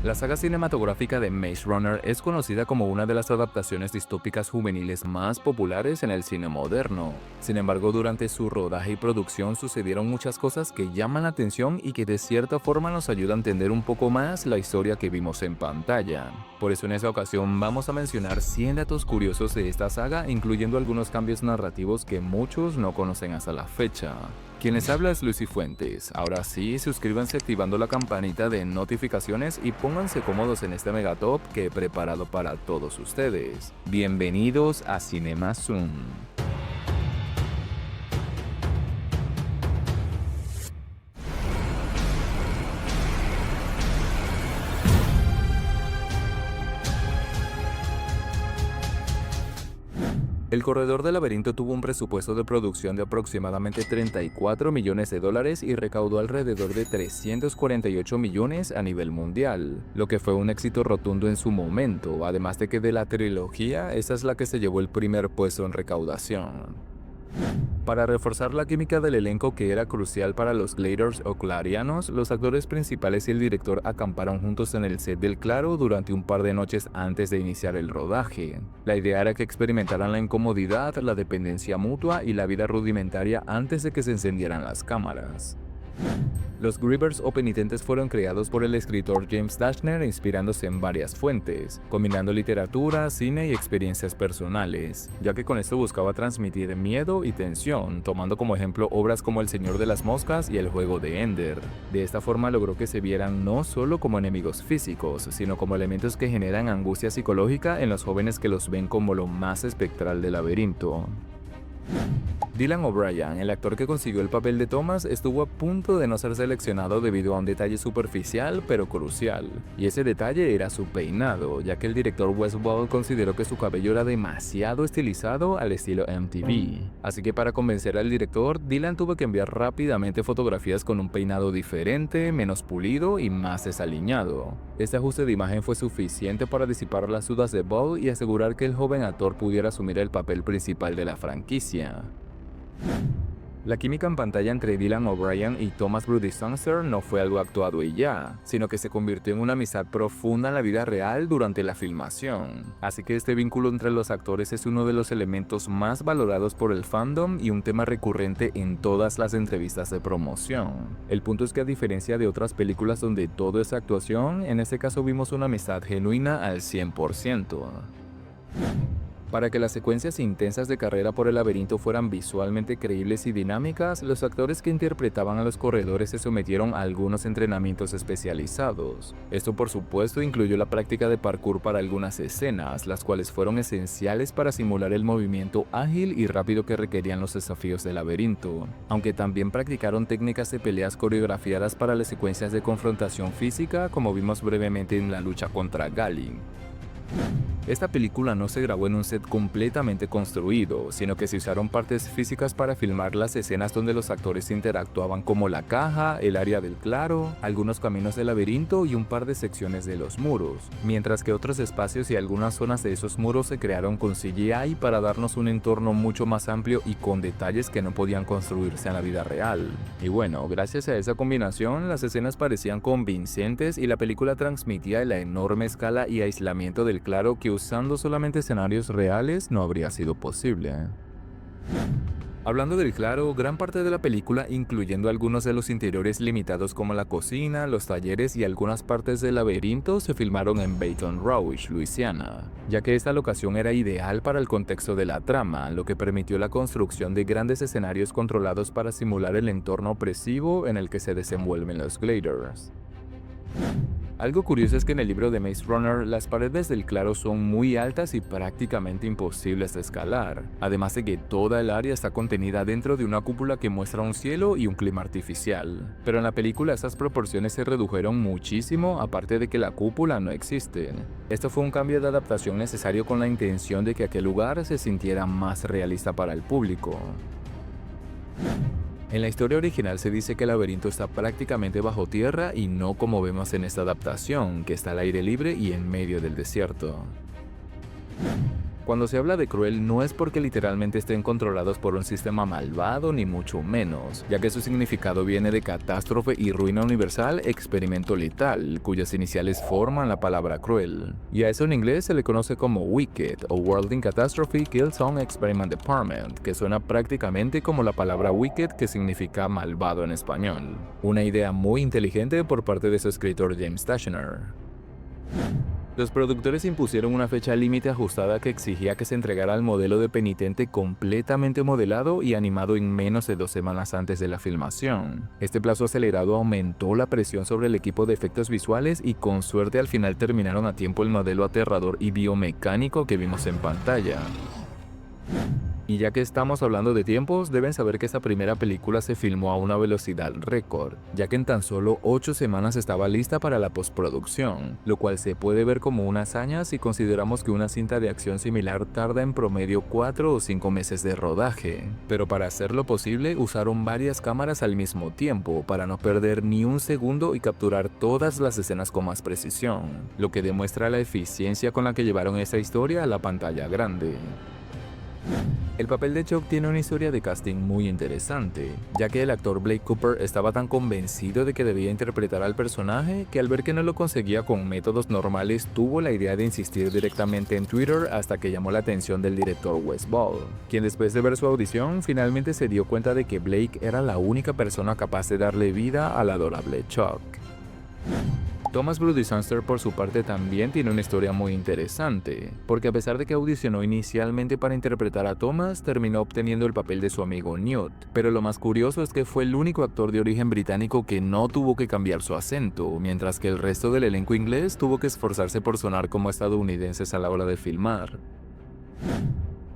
La saga cinematográfica de Maze Runner es conocida como una de las adaptaciones distópicas juveniles más populares en el cine moderno. Sin embargo, durante su rodaje y producción sucedieron muchas cosas que llaman la atención y que de cierta forma nos ayudan a entender un poco más la historia que vimos en pantalla. Por eso en esta ocasión vamos a mencionar 100 datos curiosos de esta saga, incluyendo algunos cambios narrativos que muchos no conocen hasta la fecha. Quien les habla es Luis Fuentes. Ahora sí, suscríbanse activando la campanita de notificaciones y pónganse cómodos en este megatop que he preparado para todos ustedes. Bienvenidos a Cinema Zoom. El Corredor del Laberinto tuvo un presupuesto de producción de aproximadamente 34 millones de dólares y recaudó alrededor de 348 millones a nivel mundial, lo que fue un éxito rotundo en su momento, además de que de la trilogía, esta es la que se llevó el primer puesto en recaudación. Para reforzar la química del elenco que era crucial para los Gladers o Clarianos, los actores principales y el director acamparon juntos en el set del Claro durante un par de noches antes de iniciar el rodaje. La idea era que experimentaran la incomodidad, la dependencia mutua y la vida rudimentaria antes de que se encendieran las cámaras. Los Grievers o penitentes fueron creados por el escritor James Dashner inspirándose en varias fuentes, combinando literatura, cine y experiencias personales, ya que con esto buscaba transmitir miedo y tensión, tomando como ejemplo obras como El Señor de las Moscas y El Juego de Ender. De esta forma logró que se vieran no solo como enemigos físicos, sino como elementos que generan angustia psicológica en los jóvenes que los ven como lo más espectral del laberinto. Dylan O'Brien, el actor que consiguió el papel de Thomas, estuvo a punto de no ser seleccionado debido a un detalle superficial pero crucial, y ese detalle era su peinado, ya que el director Wes Ball consideró que su cabello era demasiado estilizado al estilo MTV. Así que para convencer al director, Dylan tuvo que enviar rápidamente fotografías con un peinado diferente, menos pulido y más desaliñado. Este ajuste de imagen fue suficiente para disipar las dudas de Ball y asegurar que el joven actor pudiera asumir el papel principal de la franquicia. La química en pantalla entre Dylan O'Brien y Thomas Brodie Sangster no fue algo actuado y ya, sino que se convirtió en una amistad profunda en la vida real durante la filmación. Así que este vínculo entre los actores es uno de los elementos más valorados por el fandom y un tema recurrente en todas las entrevistas de promoción. El punto es que a diferencia de otras películas donde todo es actuación, en este caso vimos una amistad genuina al 100%. Para que las secuencias intensas de carrera por el laberinto fueran visualmente creíbles y dinámicas, los actores que interpretaban a los corredores se sometieron a algunos entrenamientos especializados. Esto por supuesto incluyó la práctica de parkour para algunas escenas, las cuales fueron esenciales para simular el movimiento ágil y rápido que requerían los desafíos del laberinto, aunque también practicaron técnicas de peleas coreografiadas para las secuencias de confrontación física, como vimos brevemente en la lucha contra Galin. Esta película no se grabó en un set completamente construido, sino que se usaron partes físicas para filmar las escenas donde los actores interactuaban, como la caja, el área del claro, algunos caminos del laberinto y un par de secciones de los muros, mientras que otros espacios y algunas zonas de esos muros se crearon con CGI para darnos un entorno mucho más amplio y con detalles que no podían construirse en la vida real. Y bueno, gracias a esa combinación, las escenas parecían convincentes y la película transmitía la enorme escala y aislamiento del claro que usando solamente escenarios reales no habría sido posible. Hablando del claro, gran parte de la película, incluyendo algunos de los interiores limitados como la cocina, los talleres y algunas partes del laberinto, se filmaron en Baton Rouge, Luisiana, ya que esta locación era ideal para el contexto de la trama, lo que permitió la construcción de grandes escenarios controlados para simular el entorno opresivo en el que se desenvuelven los Gladers. Algo curioso es que en el libro de Maze Runner, las paredes del claro son muy altas y prácticamente imposibles de escalar, además de que toda el área está contenida dentro de una cúpula que muestra un cielo y un clima artificial. Pero en la película esas proporciones se redujeron muchísimo, aparte de que la cúpula no existe. Esto fue un cambio de adaptación necesario con la intención de que aquel lugar se sintiera más realista para el público. En la historia original se dice que el laberinto está prácticamente bajo tierra y no como vemos en esta adaptación, que está al aire libre y en medio del desierto. Cuando se habla de cruel no es porque literalmente estén controlados por un sistema malvado ni mucho menos, ya que su significado viene de catástrofe y ruina universal, experimento letal, cuyas iniciales forman la palabra cruel. Y a eso en inglés se le conoce como Wicked o Worlding Catastrophe Killzone Experiment Department, que suena prácticamente como la palabra wicked, que significa malvado en español. Una idea muy inteligente por parte de su escritor James Dashner. Los productores impusieron una fecha límite ajustada que exigía que se entregara el modelo de penitente completamente modelado y animado en menos de 2 semanas antes de la filmación. Este plazo acelerado aumentó la presión sobre el equipo de efectos visuales y con suerte al final terminaron a tiempo el modelo aterrador y biomecánico que vimos en pantalla. Y ya que estamos hablando de tiempos, deben saber que esta primera película se filmó a una velocidad récord, ya que en tan solo 8 semanas estaba lista para la postproducción, lo cual se puede ver como una hazaña si consideramos que una cinta de acción similar tarda en promedio 4 o 5 meses de rodaje. Pero para hacerlo posible usaron varias cámaras al mismo tiempo para no perder ni un segundo y capturar todas las escenas con más precisión, lo que demuestra la eficiencia con la que llevaron esta historia a la pantalla grande. El papel de Chuck tiene una historia de casting muy interesante, ya que el actor Blake Cooper estaba tan convencido de que debía interpretar al personaje que al ver que no lo conseguía con métodos normales tuvo la idea de insistir directamente en Twitter hasta que llamó la atención del director Wes Ball, quien después de ver su audición finalmente se dio cuenta de que Blake era la única persona capaz de darle vida al adorable Chuck. Thomas Brodie Sangster por su parte también tiene una historia muy interesante, porque a pesar de que audicionó inicialmente para interpretar a Thomas, terminó obteniendo el papel de su amigo Newt, pero lo más curioso es que fue el único actor de origen británico que no tuvo que cambiar su acento, mientras que el resto del elenco inglés tuvo que esforzarse por sonar como estadounidenses a la hora de filmar.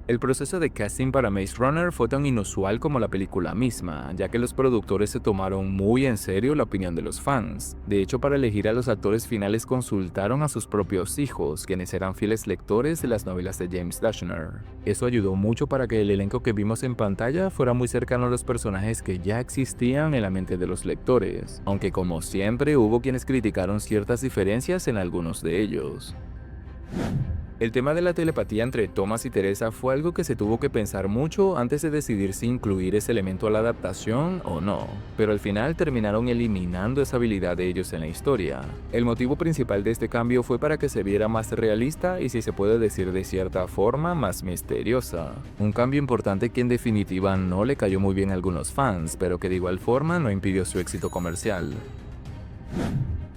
El proceso de casting para Maze Runner fue tan inusual como la película misma, ya que los productores se tomaron muy en serio la opinión de los fans. De hecho, para elegir a los actores finales consultaron a sus propios hijos, quienes eran fieles lectores de las novelas de James Dashner. Eso ayudó mucho para que el elenco que vimos en pantalla fuera muy cercano a los personajes que ya existían en la mente de los lectores, aunque como siempre hubo quienes criticaron ciertas diferencias en algunos de ellos. El tema de la telepatía entre Thomas y Teresa fue algo que se tuvo que pensar mucho antes de decidir si incluir ese elemento a la adaptación o no, pero al final terminaron eliminando esa habilidad de ellos en la historia. El motivo principal de este cambio fue para que se viera más realista y, si se puede decir de cierta forma, más misteriosa. Un cambio importante que en definitiva no le cayó muy bien a algunos fans, pero que de igual forma no impidió su éxito comercial.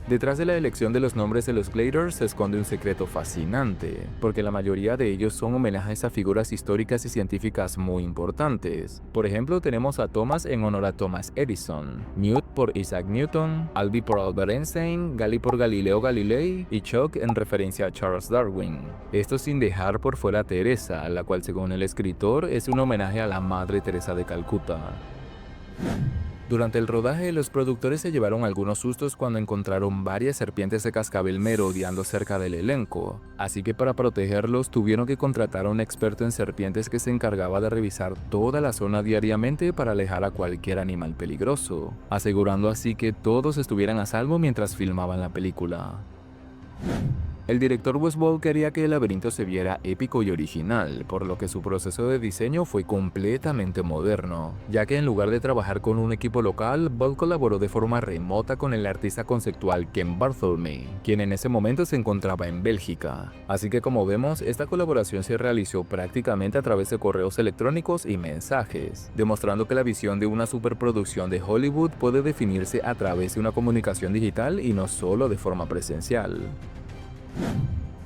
Detrás de la elección de los nombres de los Gliders se esconde un secreto fascinante, porque la mayoría de ellos son homenajes a figuras históricas y científicas muy importantes. Por ejemplo, tenemos a Thomas en honor a Thomas Edison, Newt por Isaac Newton, Albie por Albert Einstein, Gali por Galileo Galilei y Chuck en referencia a Charles Darwin. Esto sin dejar por fuera a Teresa, la cual según el escritor es un homenaje a la Madre Teresa de Calcuta. Durante el rodaje, los productores se llevaron algunos sustos cuando encontraron varias serpientes de cascabel merodeando cerca del elenco, así que para protegerlos tuvieron que contratar a un experto en serpientes que se encargaba de revisar toda la zona diariamente para alejar a cualquier animal peligroso, asegurando así que todos estuvieran a salvo mientras filmaban la película. El director Wes Ball quería que el laberinto se viera épico y original, por lo que su proceso de diseño fue completamente moderno, ya que en lugar de trabajar con un equipo local, Ball colaboró de forma remota con el artista conceptual Ken Barthelme, quien en ese momento se encontraba en Bélgica. Así que, como vemos, esta colaboración se realizó prácticamente a través de correos electrónicos y mensajes, demostrando que la visión de una superproducción de Hollywood puede definirse a través de una comunicación digital y no solo de forma presencial.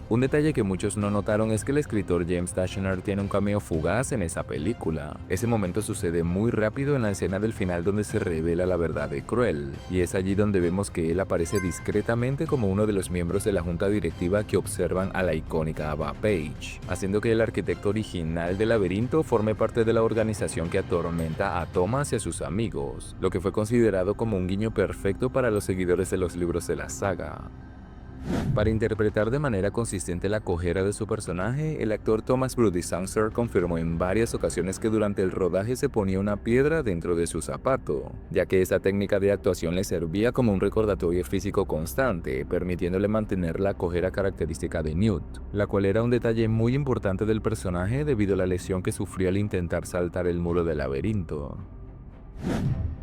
Un detalle que muchos no notaron es que el escritor James Dashner tiene un cameo fugaz en esa película. Ese momento sucede muy rápido en la escena del final donde se revela la verdad de Cruel, y es allí donde vemos que él aparece discretamente como uno de los miembros de la junta directiva que observan a la icónica Ava Page, haciendo que el arquitecto original del laberinto forme parte de la organización que atormenta a Thomas y a sus amigos, lo que fue considerado como un guiño perfecto para los seguidores de los libros de la saga. Para interpretar de manera consistente la cojera de su personaje, el actor Thomas Brodie Sangster confirmó en varias ocasiones que durante el rodaje se ponía una piedra dentro de su zapato, ya que esta técnica de actuación le servía como un recordatorio físico constante, permitiéndole mantener la cojera característica de Newt, la cual era un detalle muy importante del personaje debido a la lesión que sufrió al intentar saltar el muro del laberinto.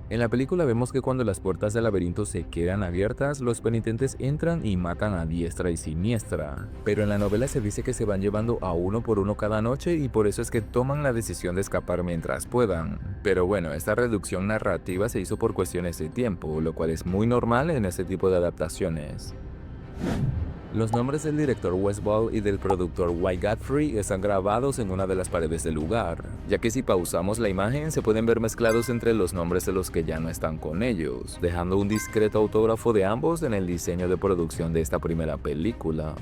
En la película vemos que cuando las puertas del laberinto se quedan abiertas, los penitentes entran y matan a diestra y siniestra, pero en la novela se dice que se van llevando a uno por uno cada noche y por eso es que toman la decisión de escapar mientras puedan. Pero bueno, esta reducción narrativa se hizo por cuestiones de tiempo, lo cual es muy normal en este tipo de adaptaciones. Los nombres del director Wes Ball y del productor Dwight Godfrey están grabados en una de las paredes del lugar, ya que si pausamos la imagen se pueden ver mezclados entre los nombres de los que ya no están con ellos, dejando un discreto autógrafo de ambos en el diseño de producción de esta primera película.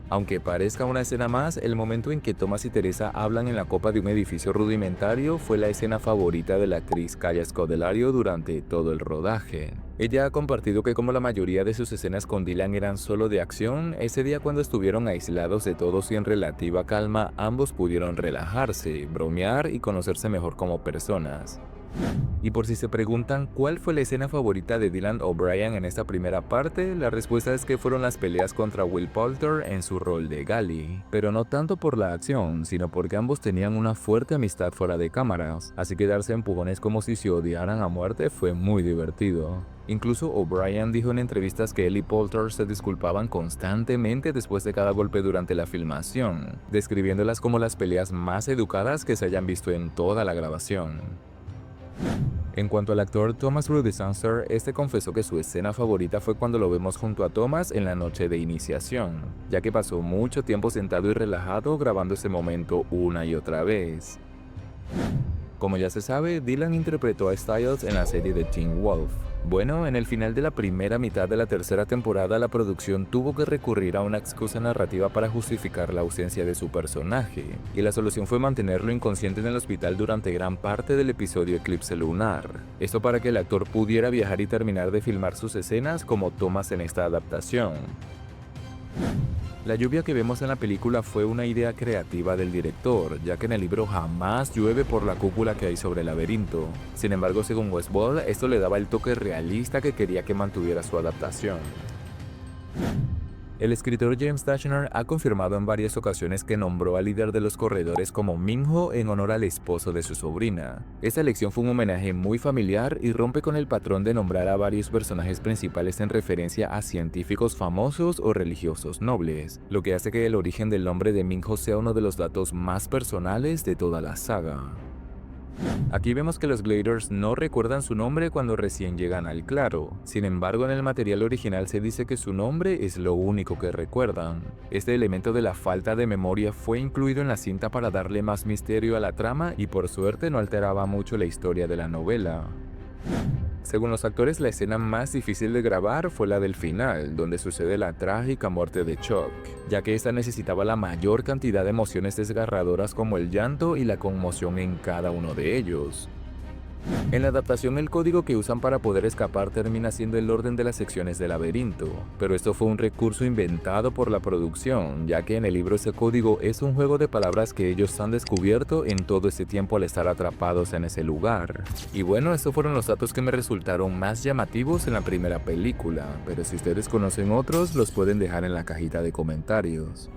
Aunque parezca una escena más, el momento en que Thomas y Teresa hablan en la copa de un edificio rudimentario fue la escena favorita de la actriz Kaya Scodelario durante todo el rodaje. Ella ha compartido que como la mayoría de sus escenas con Dylan eran solo de acción, ese día cuando estuvieron aislados de todos y en relativa calma, ambos pudieron relajarse, bromear y conocerse mejor como personas. Y por si se preguntan cuál fue la escena favorita de Dylan O'Brien en esta primera parte, la respuesta es que fueron las peleas contra Will Poulter en su rol de Gally, pero no tanto por la acción, sino porque ambos tenían una fuerte amistad fuera de cámaras, así que darse empujones como si se odiaran a muerte fue muy divertido. Incluso O'Brien dijo en entrevistas que él y Poulter se disculpaban constantemente después de cada golpe durante la filmación, describiéndolas como las peleas más educadas que se hayan visto en toda la grabación. En cuanto al actor Thomas Brodie Sangster, este confesó que su escena favorita fue cuando lo vemos junto a Thomas en la noche de iniciación, ya que pasó mucho tiempo sentado y relajado grabando ese momento una y otra vez. Como ya se sabe, Dylan interpretó a Styles en la serie de Teen Wolf. Bueno, en el final de la primera mitad de la tercera temporada, la producción tuvo que recurrir a una excusa narrativa para justificar la ausencia de su personaje, y la solución fue mantenerlo inconsciente en el hospital durante gran parte del episodio Eclipse Lunar. Esto para que el actor pudiera viajar y terminar de filmar sus escenas como Thomas en esta adaptación. La lluvia que vemos en la película fue una idea creativa del director, ya que en el libro jamás llueve por la cúpula que hay sobre el laberinto. Sin embargo, según Wes Ball, esto le daba el toque realista que quería que mantuviera su adaptación. El escritor James Dashner ha confirmado en varias ocasiones que nombró al líder de los corredores como Minho en honor al esposo de su sobrina. Esta elección fue un homenaje muy familiar y rompe con el patrón de nombrar a varios personajes principales en referencia a científicos famosos o religiosos nobles, lo que hace que el origen del nombre de Minho sea uno de los datos más personales de toda la saga. Aquí vemos que los Gliders no recuerdan su nombre cuando recién llegan al claro. Sin embargo, en el material original se dice que su nombre es lo único que recuerdan. Este elemento de la falta de memoria fue incluido en la cinta para darle más misterio a la trama y por suerte no alteraba mucho la historia de la novela. Según los actores, la escena más difícil de grabar fue la del final, donde sucede la trágica muerte de Chuck, ya que esta necesitaba la mayor cantidad de emociones desgarradoras como el llanto y la conmoción en cada uno de ellos. En la adaptación, el código que usan para poder escapar termina siendo el orden de las secciones del laberinto, pero esto fue un recurso inventado por la producción, ya que en el libro ese código es un juego de palabras que ellos han descubierto en todo este tiempo al estar atrapados en ese lugar. Y bueno, estos fueron los datos que me resultaron más llamativos en la primera película, pero si ustedes conocen otros, los pueden dejar en la cajita de comentarios.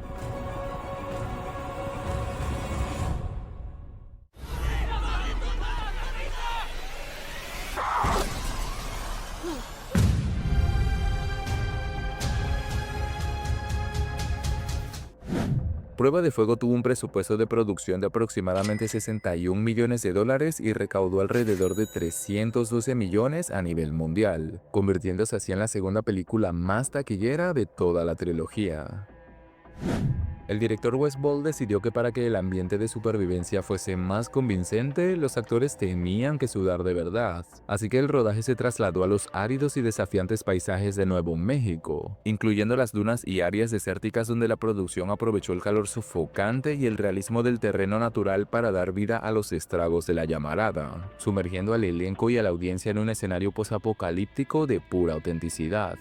Prueba de Fuego tuvo un presupuesto de producción de aproximadamente 61 millones de dólares y recaudó alrededor de 312 millones a nivel mundial, convirtiéndose así en la segunda película más taquillera de toda la trilogía. El director Wes Ball decidió que para que el ambiente de supervivencia fuese más convincente, los actores tenían que sudar de verdad, así que el rodaje se trasladó a los áridos y desafiantes paisajes de Nuevo México, incluyendo las dunas y áreas desérticas donde la producción aprovechó el calor sofocante y el realismo del terreno natural para dar vida a los estragos de la llamarada, sumergiendo al elenco y a la audiencia en un escenario posapocalíptico de pura autenticidad.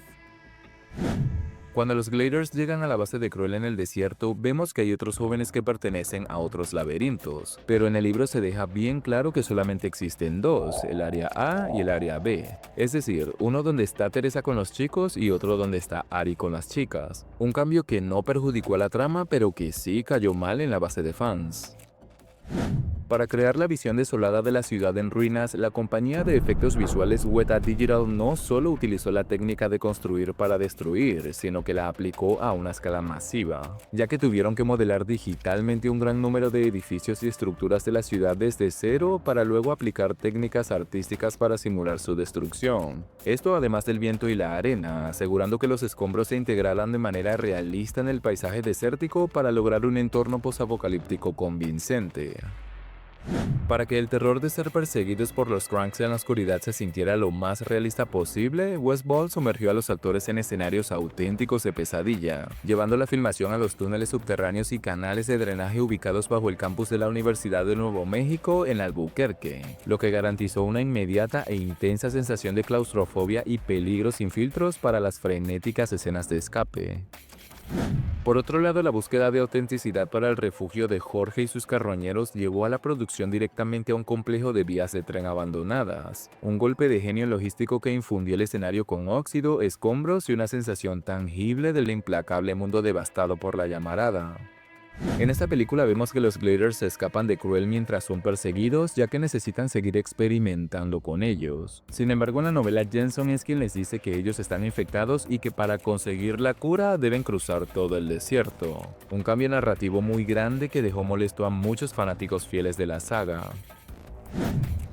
Cuando los Gliders llegan a la base de Cruel en el desierto, vemos que hay otros jóvenes que pertenecen a otros laberintos, pero en el libro se deja bien claro que solamente existen dos, el área A y el área B, es decir, uno donde está Teresa con los chicos y otro donde está Ari con las chicas, un cambio que no perjudicó a la trama pero que sí cayó mal en la base de fans. Para crear la visión desolada de la ciudad en ruinas, la compañía de efectos visuales Weta Digital no solo utilizó la técnica de construir para destruir, sino que la aplicó a una escala masiva, ya que tuvieron que modelar digitalmente un gran número de edificios y estructuras de la ciudad desde cero para luego aplicar técnicas artísticas para simular su destrucción. Esto además del viento y la arena, asegurando que los escombros se integraran de manera realista en el paisaje desértico para lograr un entorno posapocalíptico convincente. Para que el terror de ser perseguidos por los Krunks en la oscuridad se sintiera lo más realista posible, Wes Ball sumergió a los actores en escenarios auténticos de pesadilla, llevando la filmación a los túneles subterráneos y canales de drenaje ubicados bajo el campus de la Universidad de Nuevo México en Albuquerque, lo que garantizó una inmediata e intensa sensación de claustrofobia y peligro sin filtros para las frenéticas escenas de escape. Por otro lado, la búsqueda de autenticidad para el refugio de Jorge y sus carroñeros llevó a la producción directamente a un complejo de vías de tren abandonadas, un golpe de genio logístico que infundió el escenario con óxido, escombros y una sensación tangible del implacable mundo devastado por la llamarada. En esta película vemos que los Gliders se escapan de Cruel mientras son perseguidos, ya que necesitan seguir experimentando con ellos. Sin embargo, en la novela Jensen es quien les dice que ellos están infectados y que para conseguir la cura deben cruzar todo el desierto. Un cambio narrativo muy grande que dejó molesto a muchos fanáticos fieles de la saga.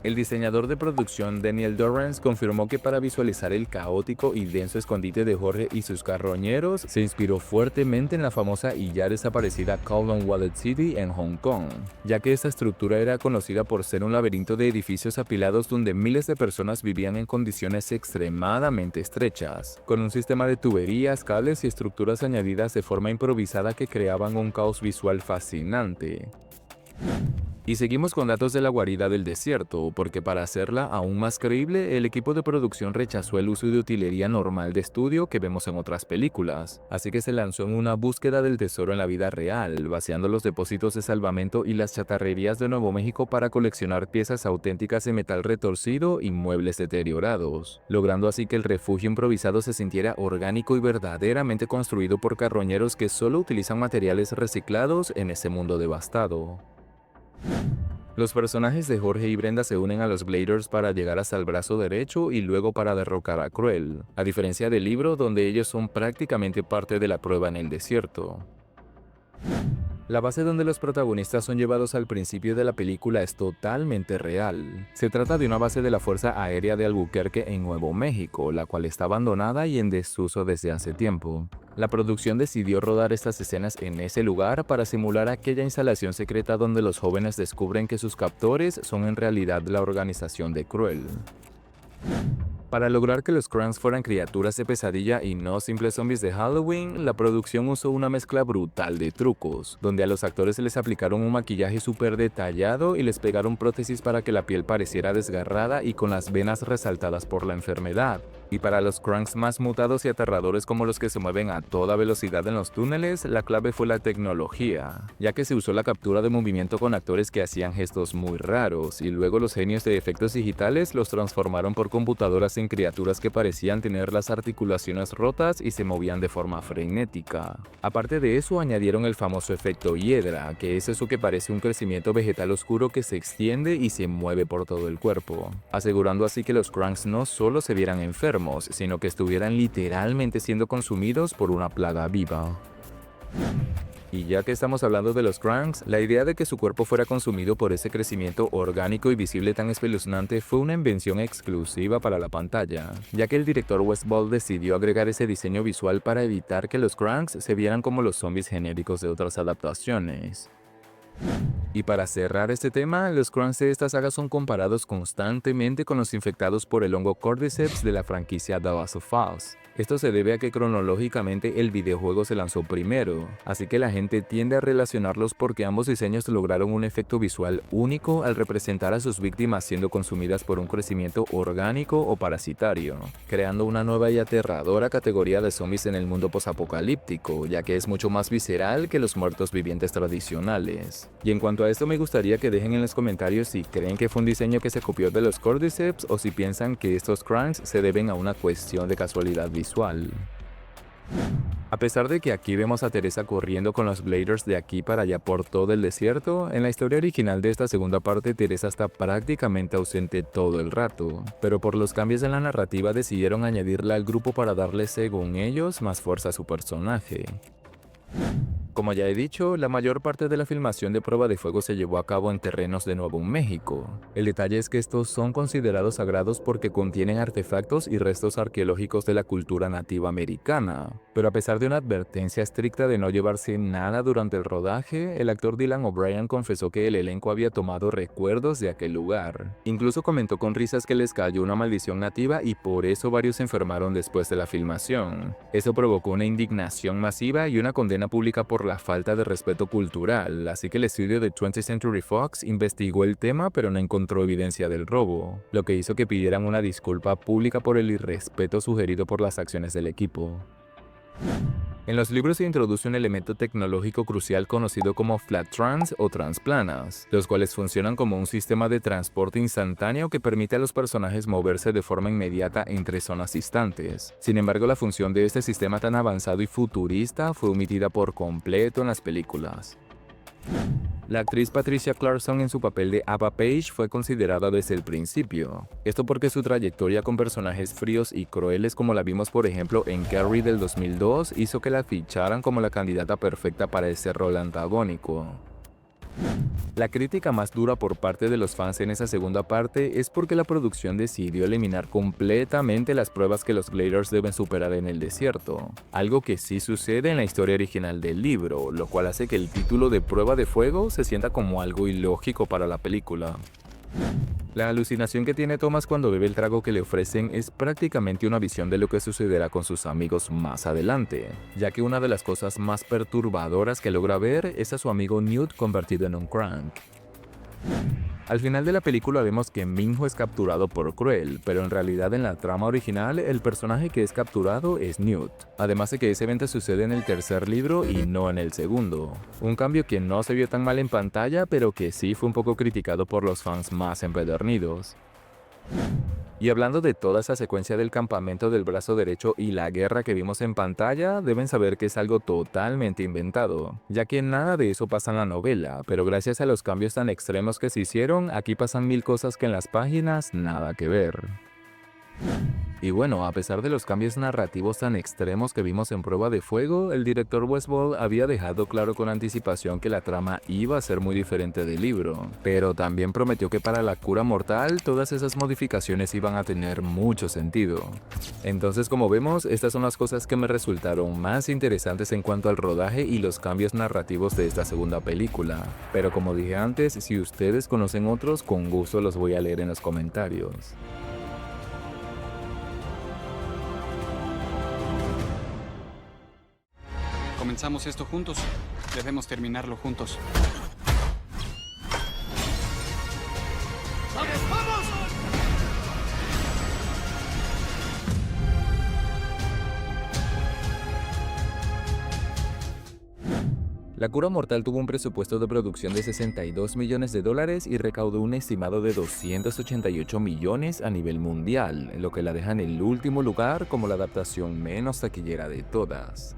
El diseñador de producción Daniel Dorrance confirmó que para visualizar el caótico y denso escondite de Jorge y sus carroñeros, se inspiró fuertemente en la famosa y ya desaparecida Kowloon Wallet City en Hong Kong, ya que esta estructura era conocida por ser un laberinto de edificios apilados donde miles de personas vivían en condiciones extremadamente estrechas, con un sistema de tuberías, cables y estructuras añadidas de forma improvisada que creaban un caos visual fascinante. Y seguimos con datos de la guarida del desierto, porque para hacerla aún más creíble, el equipo de producción rechazó el uso de utilería normal de estudio que vemos en otras películas, así que se lanzó en una búsqueda del tesoro en la vida real, vaciando los depósitos de salvamento y las chatarrerías de Nuevo México para coleccionar piezas auténticas de metal retorcido y muebles deteriorados, logrando así que el refugio improvisado se sintiera orgánico y verdaderamente construido por carroñeros que solo utilizan materiales reciclados en ese mundo devastado. Los personajes de Jorge y Brenda se unen a los Gliders para llegar hasta el brazo derecho y luego para derrocar a Cruel, a diferencia del libro donde ellos son prácticamente parte de la prueba en el desierto. La base donde los protagonistas son llevados al principio de la película es totalmente real. Se trata de una base de la Fuerza Aérea de Albuquerque en Nuevo México, la cual está abandonada y en desuso desde hace tiempo. La producción decidió rodar estas escenas en ese lugar para simular aquella instalación secreta donde los jóvenes descubren que sus captores son en realidad la organización de Cruel. Para lograr que los Krunks fueran criaturas de pesadilla y no simples zombies de Halloween, la producción usó una mezcla brutal de trucos, donde a los actores se les aplicaron un maquillaje súper detallado y les pegaron prótesis para que la piel pareciera desgarrada y con las venas resaltadas por la enfermedad. Y para los Krunks más mutados y aterradores como los que se mueven a toda velocidad en los túneles, la clave fue la tecnología, ya que se usó la captura de movimiento con actores que hacían gestos muy raros, y luego los genios de efectos digitales los transformaron por computadoras en criaturas que parecían tener las articulaciones rotas y se movían de forma frenética. Aparte de eso, añadieron el famoso efecto hiedra, que es eso que parece un crecimiento vegetal oscuro que se extiende y se mueve por todo el cuerpo, asegurando así que los Krunks no solo se vieran enfermos, sino que estuvieran literalmente siendo consumidos por una plaga viva. Y ya que estamos hablando de los Krunks, la idea de que su cuerpo fuera consumido por ese crecimiento orgánico y visible tan espeluznante fue una invención exclusiva para la pantalla, ya que el director Wes Ball decidió agregar ese diseño visual para evitar que los Krunks se vieran como los zombies genéricos de otras adaptaciones. Y para cerrar este tema, los Krunks de esta saga son comparados constantemente con los infectados por el hongo Cordyceps de la franquicia The Last of Us. Esto se debe a que cronológicamente el videojuego se lanzó primero, así que la gente tiende a relacionarlos porque ambos diseños lograron un efecto visual único al representar a sus víctimas siendo consumidas por un crecimiento orgánico o parasitario, creando una nueva y aterradora categoría de zombies en el mundo posapocalíptico, ya que es mucho más visceral que los muertos vivientes tradicionales. Y en cuanto a esto, me gustaría que dejen en los comentarios si creen que fue un diseño que se copió de los Cordyceps o si piensan que estos Krunks se deben a una cuestión de casualidad visual. A pesar de que aquí vemos a Teresa corriendo con los Bladers de aquí para allá por todo el desierto, en la historia original de esta segunda parte Teresa está prácticamente ausente todo el rato, pero por los cambios en la narrativa decidieron añadirla al grupo para darle, según ellos, más fuerza a su personaje. Como ya he dicho, la mayor parte de la filmación de Prueba de Fuego se llevó a cabo en terrenos de Nuevo México. El detalle es que estos son considerados sagrados porque contienen artefactos y restos arqueológicos de la cultura nativa americana. Pero a pesar de una advertencia estricta de no llevarse nada durante el rodaje, el actor Dylan O'Brien confesó que el elenco había tomado recuerdos de aquel lugar. Incluso comentó con risas que les cayó una maldición nativa y por eso varios se enfermaron después de la filmación. Eso provocó una indignación masiva y una condena pública por la falta de respeto cultural, así que el estudio de 20th Century Fox investigó el tema pero no encontró evidencia del robo, lo que hizo que pidieran una disculpa pública por el irrespeto sugerido por las acciones del equipo. En los libros se introduce un elemento tecnológico crucial conocido como Flattrans o transplanas, los cuales funcionan como un sistema de transporte instantáneo que permite a los personajes moverse de forma inmediata entre zonas distantes. Sin embargo, la función de este sistema tan avanzado y futurista fue omitida por completo en las películas. La actriz Patricia Clarkson en su papel de Ava Page fue considerada desde el principio. Esto porque su trayectoria con personajes fríos y crueles como la vimos por ejemplo en Carrie del 2002 hizo que la ficharan como la candidata perfecta para ese rol antagónico. La crítica más dura por parte de los fans en esa segunda parte es porque la producción decidió eliminar completamente las pruebas que los Gliders deben superar en el desierto, algo que sí sucede en la historia original del libro, lo cual hace que el título de Prueba de Fuego se sienta como algo ilógico para la película. La alucinación que tiene Thomas cuando bebe el trago que le ofrecen es prácticamente una visión de lo que sucederá con sus amigos más adelante, ya que una de las cosas más perturbadoras que logra ver es a su amigo Newt convertido en un Krunk. Al final de la película vemos que Minho es capturado por Cruel, pero en realidad en la trama original el personaje que es capturado es Newt, además de que ese evento sucede en el tercer libro y no en el segundo. Un cambio que no se vio tan mal en pantalla, pero que sí fue un poco criticado por los fans más empedernidos. Y hablando de toda esa secuencia del campamento del brazo derecho y la guerra que vimos en pantalla, deben saber que es algo totalmente inventado, ya que nada de eso pasa en la novela, pero gracias a los cambios tan extremos que se hicieron, aquí pasan mil cosas que en las páginas nada que ver. Y bueno, a pesar de los cambios narrativos tan extremos que vimos en Prueba de Fuego, el director Westworld había dejado claro con anticipación que la trama iba a ser muy diferente del libro, pero también prometió que para la cura mortal todas esas modificaciones iban a tener mucho sentido. Entonces, como vemos, estas son las cosas que me resultaron más interesantes en cuanto al rodaje y los cambios narrativos de esta segunda película, pero como dije antes, si ustedes conocen otros, con gusto los voy a leer en los comentarios. Comenzamos esto juntos. Debemos terminarlo juntos. ¡Vamos! La cura mortal tuvo un presupuesto de producción de $62 millones y recaudó un estimado de 288 millones a nivel mundial, lo que la deja en el último lugar como la adaptación menos taquillera de todas.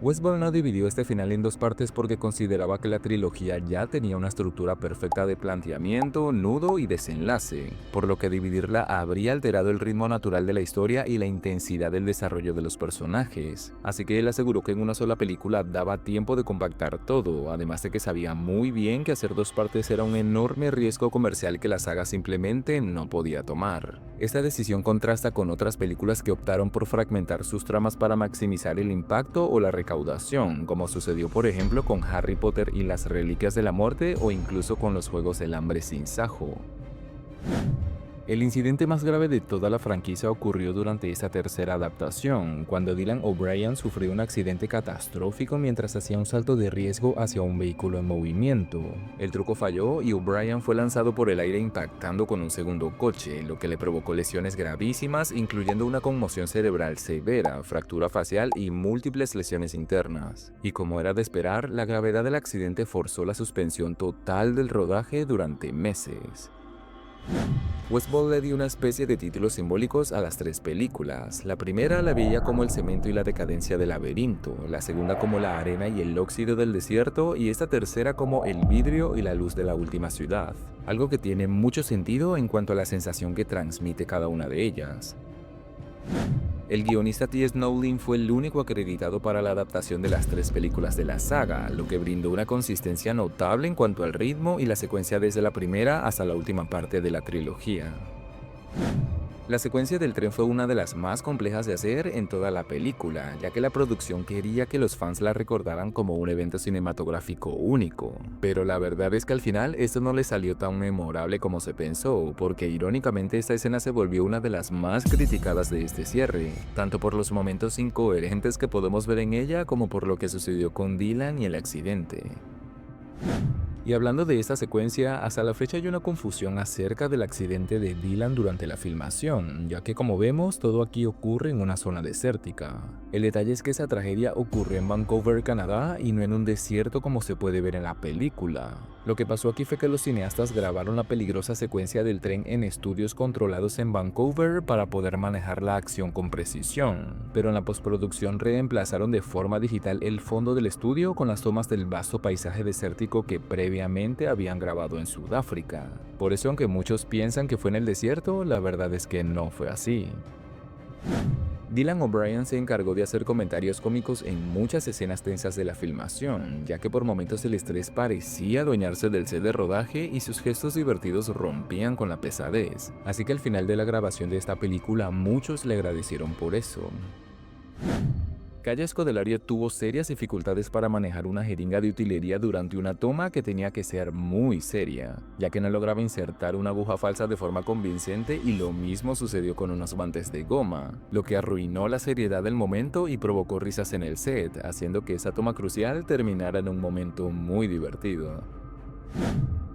Westworld no dividió este final en dos partes porque consideraba que la trilogía ya tenía una estructura perfecta de planteamiento, nudo y desenlace, por lo que dividirla habría alterado el ritmo natural de la historia y la intensidad del desarrollo de los personajes, así que él aseguró que en una sola película daba tiempo de compactar todo, además de que sabía muy bien que hacer dos partes era un enorme riesgo comercial que la saga simplemente no podía tomar. Esta decisión contrasta con otras películas que optaron por fragmentar sus tramas para maximizar el impacto o la recaudación, como sucedió por ejemplo con Harry Potter y las Reliquias de la Muerte o incluso con los Juegos del Hambre sin Sajo. El incidente más grave de toda la franquicia ocurrió durante esta tercera adaptación, cuando Dylan O'Brien sufrió un accidente catastrófico mientras hacía un salto de riesgo hacia un vehículo en movimiento. El truco falló y O'Brien fue lanzado por el aire impactando con un segundo coche, lo que le provocó lesiones gravísimas, incluyendo una conmoción cerebral severa, fractura facial y múltiples lesiones internas. Y como era de esperar, la gravedad del accidente forzó la suspensión total del rodaje durante meses. Westworld le dio una especie de títulos simbólicos a las tres películas. La primera la veía como el cemento y la decadencia del laberinto, la segunda como la arena y el óxido del desierto, y esta tercera como el vidrio y la luz de la última ciudad. Algo que tiene mucho sentido en cuanto a la sensación que transmite cada una de ellas. El guionista T.S. Nowlin fue el único acreditado para la adaptación de las tres películas de la saga, lo que brindó una consistencia notable en cuanto al ritmo y la secuencia desde la primera hasta la última parte de la trilogía. La secuencia del tren fue una de las más complejas de hacer en toda la película, ya que la producción quería que los fans la recordaran como un evento cinematográfico único. Pero la verdad es que al final esto no le salió tan memorable como se pensó, porque irónicamente esta escena se volvió una de las más criticadas de este cierre, tanto por los momentos incoherentes que podemos ver en ella como por lo que sucedió con Dylan y el accidente. Y hablando de esta secuencia, hasta la fecha hay una confusión acerca del accidente de Dylan durante la filmación, ya que como vemos, todo aquí ocurre en una zona desértica. El detalle es que esa tragedia ocurrió en Vancouver, Canadá, y no en un desierto como se puede ver en la película. Lo que pasó aquí fue que los cineastas grabaron la peligrosa secuencia del tren en estudios controlados en Vancouver para poder manejar la acción con precisión, pero en la postproducción reemplazaron de forma digital el fondo del estudio con las tomas del vasto paisaje desértico que previamente habían grabado en Sudáfrica. Por eso, aunque muchos piensan que fue en el desierto, la verdad es que no fue así. Dylan O'Brien se encargó de hacer comentarios cómicos en muchas escenas tensas de la filmación, ya que por momentos el estrés parecía adueñarse del set de rodaje y sus gestos divertidos rompían con la pesadez. Así que al final de la grabación de esta película muchos le agradecieron por eso. Kaya Scodelario tuvo serias dificultades para manejar una jeringa de utilería durante una toma que tenía que ser muy seria, ya que no lograba insertar una aguja falsa de forma convincente, y lo mismo sucedió con unos guantes de goma, lo que arruinó la seriedad del momento y provocó risas en el set, haciendo que esa toma crucial terminara en un momento muy divertido.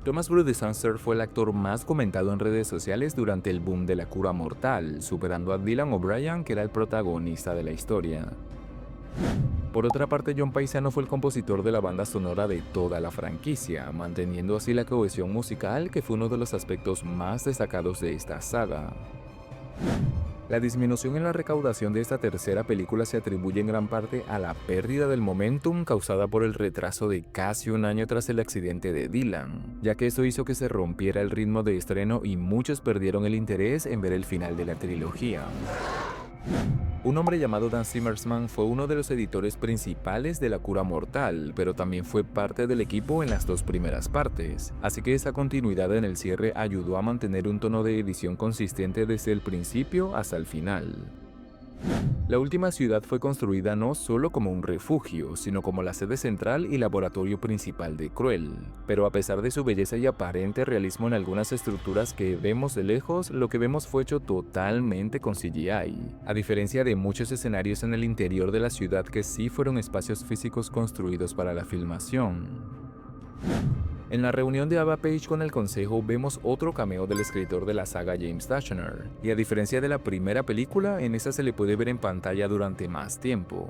Thomas Bru Disaster fue el actor más comentado en redes sociales durante el boom de la cura mortal, superando a Dylan O'Brien, que era el protagonista de la historia. Por otra parte, John Paisano fue el compositor de la banda sonora de toda la franquicia, manteniendo así la cohesión musical, que fue uno de los aspectos más destacados de esta saga. La disminución en la recaudación de esta tercera película se atribuye en gran parte a la pérdida del momentum causada por el retraso de casi un año tras el accidente de Dylan, ya que esto hizo que se rompiera el ritmo de estreno y muchos perdieron el interés en ver el final de la trilogía. Un hombre llamado Dan Zimmerman fue uno de los editores principales de La Cura Mortal, pero también fue parte del equipo en las dos primeras partes, así que esa continuidad en el cierre ayudó a mantener un tono de edición consistente desde el principio hasta el final. La última ciudad fue construida no solo como un refugio, sino como la sede central y laboratorio principal de Cruel. Pero a pesar de su belleza y aparente realismo en algunas estructuras que vemos de lejos, lo que vemos fue hecho totalmente con CGI, a diferencia de muchos escenarios en el interior de la ciudad que sí fueron espacios físicos construidos para la filmación. En la reunión de Ava Page con el consejo vemos otro cameo del escritor de la saga, James Dashner, y a diferencia de la primera película, en esta se le puede ver en pantalla durante más tiempo.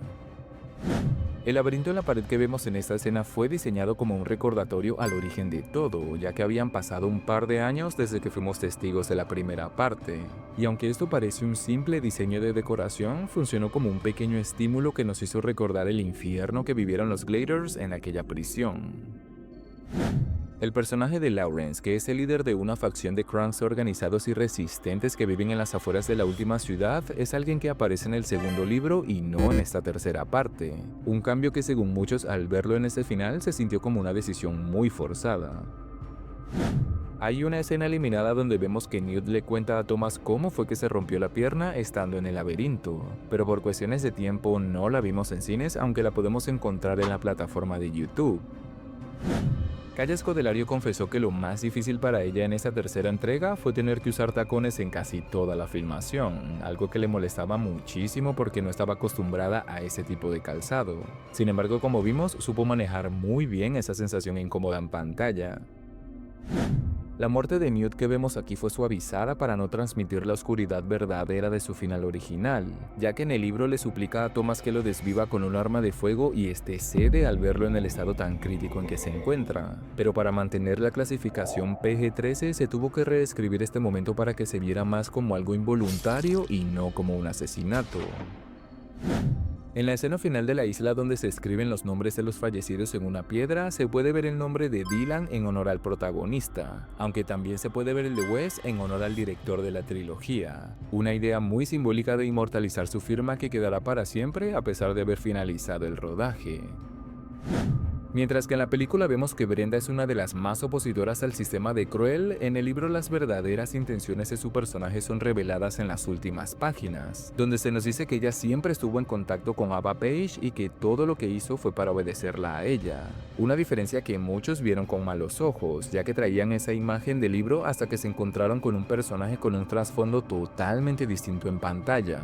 El laberinto en la pared que vemos en esta escena fue diseñado como un recordatorio al origen de todo, ya que habían pasado un par de años desde que fuimos testigos de la primera parte. Y aunque esto parece un simple diseño de decoración, funcionó como un pequeño estímulo que nos hizo recordar el infierno que vivieron los Gladers en aquella prisión. El personaje de Lawrence, que es el líder de una facción de crunks organizados y resistentes que viven en las afueras de la última ciudad, es alguien que aparece en el segundo libro y no en esta tercera parte. Un cambio que según muchos al verlo en este final se sintió como una decisión muy forzada. Hay una escena eliminada donde vemos que Newt le cuenta a Thomas cómo fue que se rompió la pierna estando en el laberinto, pero por cuestiones de tiempo no la vimos en cines, aunque la podemos encontrar en la plataforma de YouTube. Kaya Scodelario confesó que lo más difícil para ella en esta tercera entrega fue tener que usar tacones en casi toda la filmación, algo que le molestaba muchísimo porque no estaba acostumbrada a ese tipo de calzado. Sin embargo, como vimos, supo manejar muy bien esa sensación incómoda en pantalla. La muerte de Newt que vemos aquí fue suavizada para no transmitir la oscuridad verdadera de su final original, ya que en el libro le suplica a Thomas que lo desviva con un arma de fuego y este cede al verlo en el estado tan crítico en que se encuentra. Pero para mantener la clasificación PG-13 se tuvo que reescribir este momento para que se viera más como algo involuntario y no como un asesinato. En la escena final de la isla donde se escriben los nombres de los fallecidos en una piedra, se puede ver el nombre de Dylan en honor al protagonista, aunque también se puede ver el de Wes en honor al director de la trilogía. Una idea muy simbólica de inmortalizar su firma que quedará para siempre a pesar de haber finalizado el rodaje. Mientras que en la película vemos que Brenda es una de las más opositoras al sistema de Cruel, en el libro las verdaderas intenciones de su personaje son reveladas en las últimas páginas, donde se nos dice que ella siempre estuvo en contacto con Ava Page y que todo lo que hizo fue para obedecerla a ella. Una diferencia que muchos vieron con malos ojos, ya que traían esa imagen del libro hasta que se encontraron con un personaje con un trasfondo totalmente distinto en pantalla.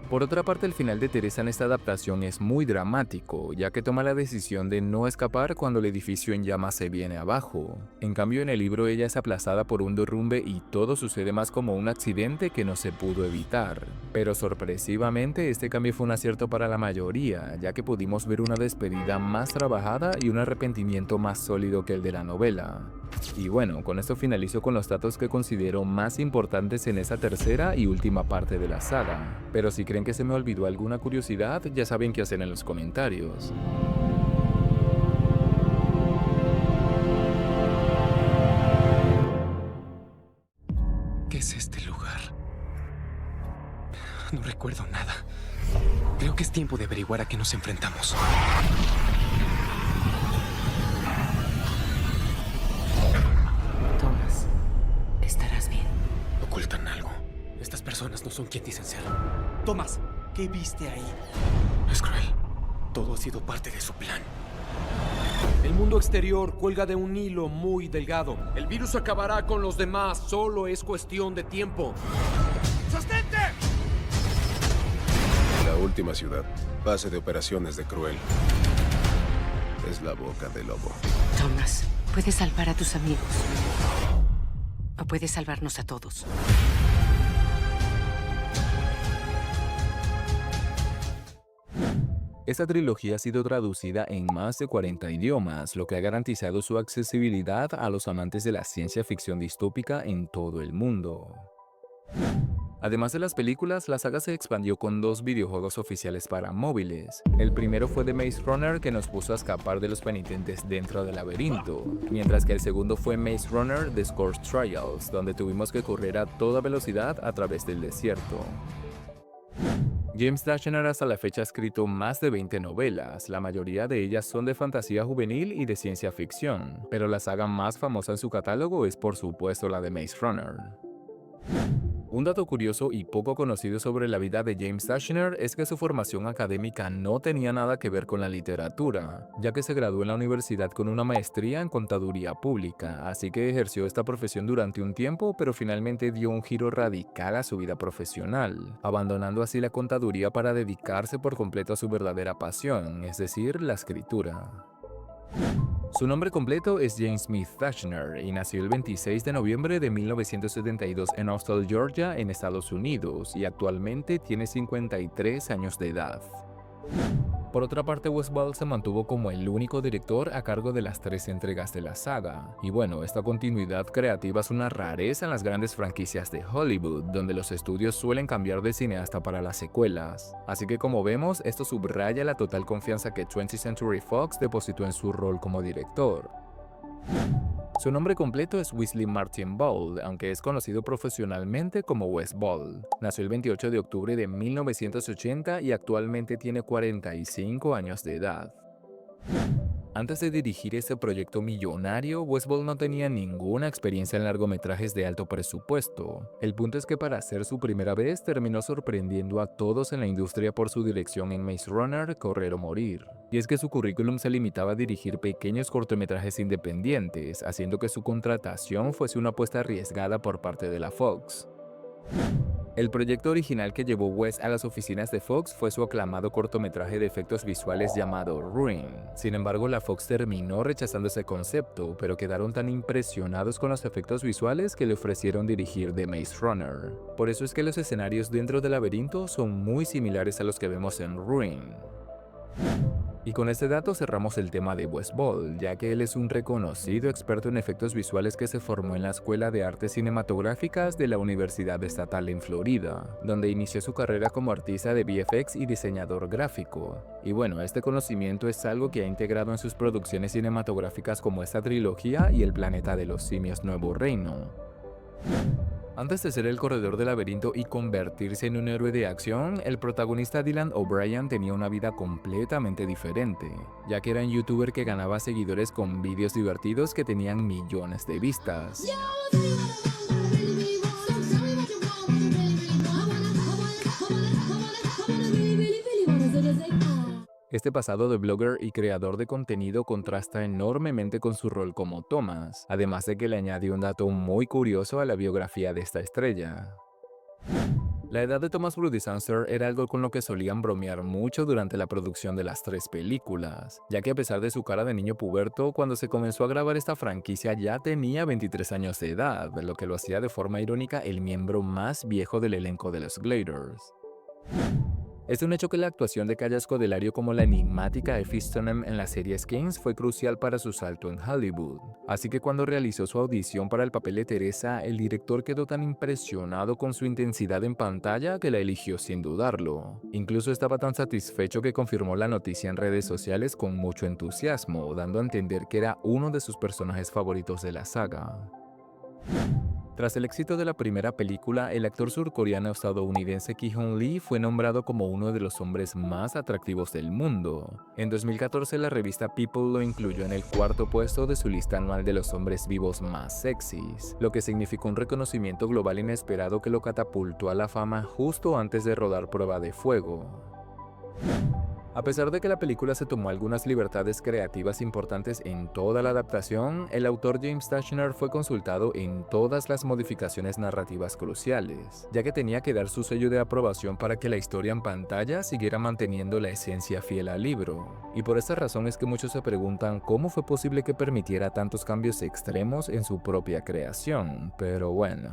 Por otra parte, el final de Teresa en esta adaptación es muy dramático, ya que toma la decisión de no escapar cuando el edificio en llamas se viene abajo. En cambio, en el libro ella es aplazada por un derrumbe y todo sucede más como un accidente que no se pudo evitar. Pero sorpresivamente, este cambio fue un acierto para la mayoría, ya que pudimos ver una despedida más trabajada y un arrepentimiento más sólido que el de la novela. Y bueno, con esto finalizo con los datos que considero más importantes en esta tercera y última parte de la saga. Pero si creen que se me olvidó alguna curiosidad, ya saben qué hacer en los comentarios. ¿Qué es este lugar? No recuerdo nada. Creo que es tiempo de averiguar a qué nos enfrentamos. Thomas, estarás bien. Ocultan algo. Estas personas no son quien dicen ser. Thomas, ¿qué viste ahí? Es cruel. Todo ha sido parte de su plan. El mundo exterior cuelga de un hilo muy delgado. El virus acabará con los demás, solo es cuestión de tiempo. ¡Sostente! La última ciudad, base de operaciones de Cruel. Es la boca del lobo. Thomas, puedes salvar a tus amigos. O puedes salvarnos a todos. Esta trilogía ha sido traducida en más de 40 idiomas, lo que ha garantizado su accesibilidad a los amantes de la ciencia ficción distópica en todo el mundo. Además de las películas, la saga se expandió con 2 videojuegos oficiales para móviles. El primero fue The Maze Runner, que nos puso a escapar de los penitentes dentro del laberinto, mientras que el segundo fue Maze Runner The Scorched Trials, donde tuvimos que correr a toda velocidad a través del desierto. James Dashner hasta la fecha ha escrito más de 20 novelas, la mayoría de ellas son de fantasía juvenil y de ciencia ficción, pero la saga más famosa en su catálogo es por supuesto la de Maze Runner. Un dato curioso y poco conocido sobre la vida de James Dashner es que su formación académica no tenía nada que ver con la literatura, ya que se graduó en la universidad con una maestría en contaduría pública, así que ejerció esta profesión durante un tiempo, pero finalmente dio un giro radical a su vida profesional, abandonando así la contaduría para dedicarse por completo a su verdadera pasión, es decir, la escritura. Su nombre completo es James Smith Dashner y nació el 26 de noviembre de 1972 en Austell, Georgia, en Estados Unidos, y actualmente tiene 53 años de edad. Por otra parte, Wes Ball se mantuvo como el único director a cargo de las 3 entregas de la saga. Y bueno, esta continuidad creativa es una rareza en las grandes franquicias de Hollywood, donde los estudios suelen cambiar de cineasta para las secuelas. Así que como vemos, esto subraya la total confianza que 20th Century Fox depositó en su rol como director. Su nombre completo es Wesley Martin Ball, aunque es conocido profesionalmente como Wes Ball. Nació el 28 de octubre de 1980 y actualmente tiene 45 años de edad. Antes de dirigir este proyecto millonario, Wes Ball no tenía ninguna experiencia en largometrajes de alto presupuesto. El punto es que para hacer su primera vez terminó sorprendiendo a todos en la industria por su dirección en Maze Runner, Correr o Morir. Y es que su currículum se limitaba a dirigir pequeños cortometrajes independientes, haciendo que su contratación fuese una apuesta arriesgada por parte de la Fox. El proyecto original que llevó Wes a las oficinas de Fox fue su aclamado cortometraje de efectos visuales llamado Ruin. Sin embargo, la Fox terminó rechazando ese concepto, pero quedaron tan impresionados con los efectos visuales que le ofrecieron dirigir The Maze Runner. Por eso es que los escenarios dentro del laberinto son muy similares a los que vemos en Ruin. Y con este dato cerramos el tema de Wes Ball, ya que él es un reconocido experto en efectos visuales que se formó en la Escuela de Artes Cinematográficas de la Universidad Estatal en Florida, donde inició su carrera como artista de VFX y diseñador gráfico. Y bueno, este conocimiento es algo que ha integrado en sus producciones cinematográficas como esta trilogía y El planeta de los simios Nuevo Reino. Antes de ser el corredor del laberinto y convertirse en un héroe de acción, el protagonista Dylan O'Brien tenía una vida completamente diferente, ya que era un youtuber que ganaba seguidores con vídeos divertidos que tenían millones de vistas. Este pasado de blogger y creador de contenido contrasta enormemente con su rol como Thomas, además de que le añade un dato muy curioso a la biografía de esta estrella. La edad de Thomas Brodie Sangster era algo con lo que solían bromear mucho durante la producción de las 3 películas, ya que a pesar de su cara de niño puberto, cuando se comenzó a grabar esta franquicia ya tenía 23 años de edad, lo que lo hacía de forma irónica el miembro más viejo del elenco de los Gliders. Es un hecho que la actuación de Kaya Scodelario como la enigmática Effie Stunham en la serie Skins fue crucial para su salto en Hollywood. Así que cuando realizó su audición para el papel de Teresa, el director quedó tan impresionado con su intensidad en pantalla que la eligió sin dudarlo. Incluso estaba tan satisfecho que confirmó la noticia en redes sociales con mucho entusiasmo, dando a entender que era uno de sus personajes favoritos de la saga. Tras el éxito de la primera película, el actor surcoreano-estadounidense Ki-hon Lee fue nombrado como uno de los hombres más atractivos del mundo. En 2014, la revista People lo incluyó en el 4º puesto de su lista anual de los hombres vivos más sexys, lo que significó un reconocimiento global inesperado que lo catapultó a la fama justo antes de rodar Prueba de Fuego. A pesar de que la película se tomó algunas libertades creativas importantes en toda la adaptación, el autor James Tashner fue consultado en todas las modificaciones narrativas cruciales, ya que tenía que dar su sello de aprobación para que la historia en pantalla siguiera manteniendo la esencia fiel al libro. Y por esta razón es que muchos se preguntan cómo fue posible que permitiera tantos cambios extremos en su propia creación, pero bueno.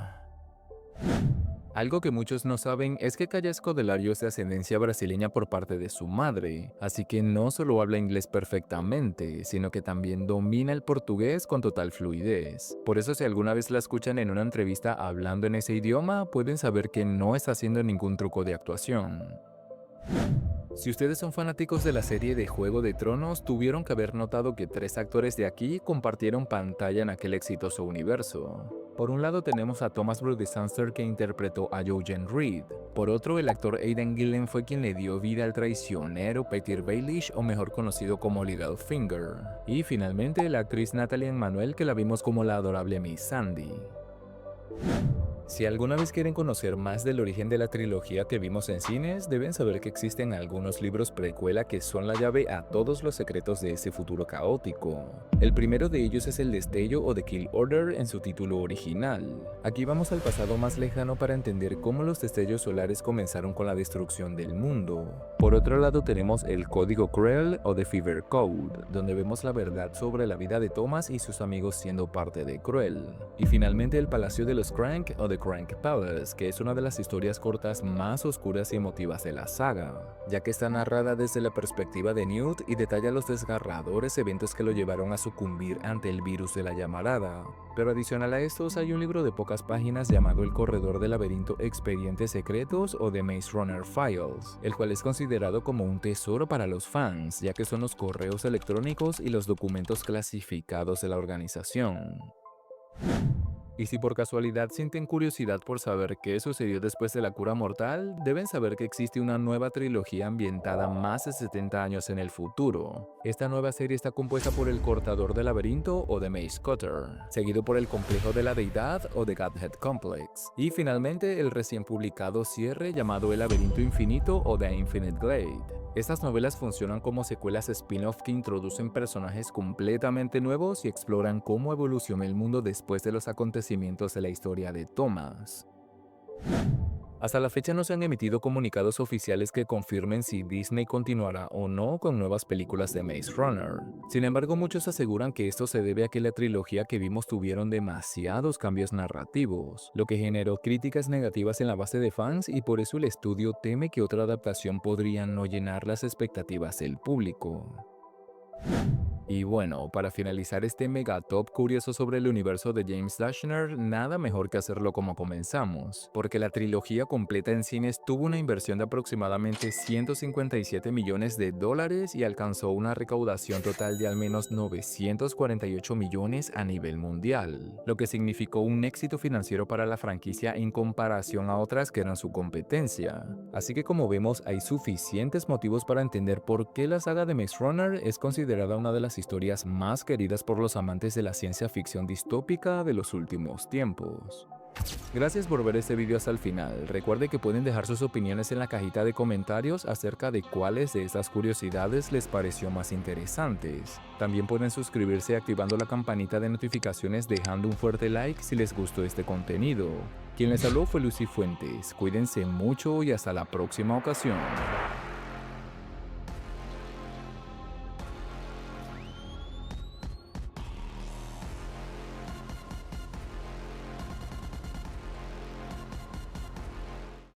Algo que muchos no saben es que Kaya Scodelario es de ascendencia brasileña por parte de su madre, así que no solo habla inglés perfectamente, sino que también domina el portugués con total fluidez. Por eso si alguna vez la escuchan en una entrevista hablando en ese idioma, pueden saber que no está haciendo ningún truco de actuación. Si ustedes son fanáticos de la serie de Juego de Tronos, tuvieron que haber notado que 3 actores de aquí compartieron pantalla en aquel exitoso universo. Por un lado tenemos a Thomas Brodie Sangster, que interpretó a Jojen Reed. Por otro, el actor Aidan Gillen fue quien le dio vida al traicionero Petyr Baelish, o mejor conocido como Littlefinger. Y finalmente la actriz Nathalie Emmanuel, que la vimos como la adorable Miss Sandy. Si alguna vez quieren conocer más del origen de la trilogía que vimos en cines, deben saber que existen algunos libros precuela que son la llave a todos los secretos de ese futuro caótico. El primero de ellos es El Destello o The Kill Order en su título original. Aquí vamos al pasado más lejano para entender cómo los destellos solares comenzaron con la destrucción del mundo. Por otro lado tenemos El Código Cruel o The Fever Code, donde vemos la verdad sobre la vida de Thomas y sus amigos siendo parte de Cruel. Y finalmente El Palacio de los Crank o The Crank Palace, que es una de las historias cortas más oscuras y emotivas de la saga, ya que está narrada desde la perspectiva de Newt y detalla los desgarradores eventos que lo llevaron a sucumbir ante el virus de la llamarada. Pero adicional a estos hay un libro de pocas páginas llamado El Corredor del Laberinto Expedientes Secretos o The Maze Runner Files, el cual es considerado como un tesoro para los fans, ya que son los correos electrónicos y los documentos clasificados de la organización. Y si por casualidad sienten curiosidad por saber qué sucedió después de la cura mortal, deben saber que existe una nueva trilogía ambientada más de 70 años en el futuro. Esta nueva serie está compuesta por el Cortador del Laberinto o The Maze Cutter, seguido por el Complejo de la Deidad o The Godhead Complex, y finalmente el recién publicado cierre llamado El Laberinto Infinito o The Infinite Glade. Estas novelas funcionan como secuelas spin-off que introducen personajes completamente nuevos y exploran cómo evoluciona el mundo después de los acontecimientos de la historia de Thomas. Hasta la fecha no se han emitido comunicados oficiales que confirmen si Disney continuará o no con nuevas películas de Maze Runner. Sin embargo, muchos aseguran que esto se debe a que la trilogía que vimos tuvieron demasiados cambios narrativos, lo que generó críticas negativas en la base de fans y por eso el estudio teme que otra adaptación podría no llenar las expectativas del público. Y bueno, para finalizar este mega top curioso sobre el universo de James Dashner, nada mejor que hacerlo como comenzamos, porque la trilogía completa en cines tuvo una inversión de aproximadamente $157 millones y alcanzó una recaudación total de al menos 948 millones a nivel mundial, lo que significó un éxito financiero para la franquicia en comparación a otras que eran su competencia. Así que como vemos, hay suficientes motivos para entender por qué la saga de Maze Runner es considerada una de las historias más queridas por los amantes de la ciencia ficción distópica de los últimos tiempos. Gracias por ver este video hasta el final. Recuerde que pueden dejar sus opiniones en la cajita de comentarios acerca de cuáles de estas curiosidades les pareció más interesantes. También pueden suscribirse activando la campanita de notificaciones dejando un fuerte like si les gustó este contenido. Quien les habló fue Lucy Fuentes. Cuídense mucho y hasta la próxima ocasión.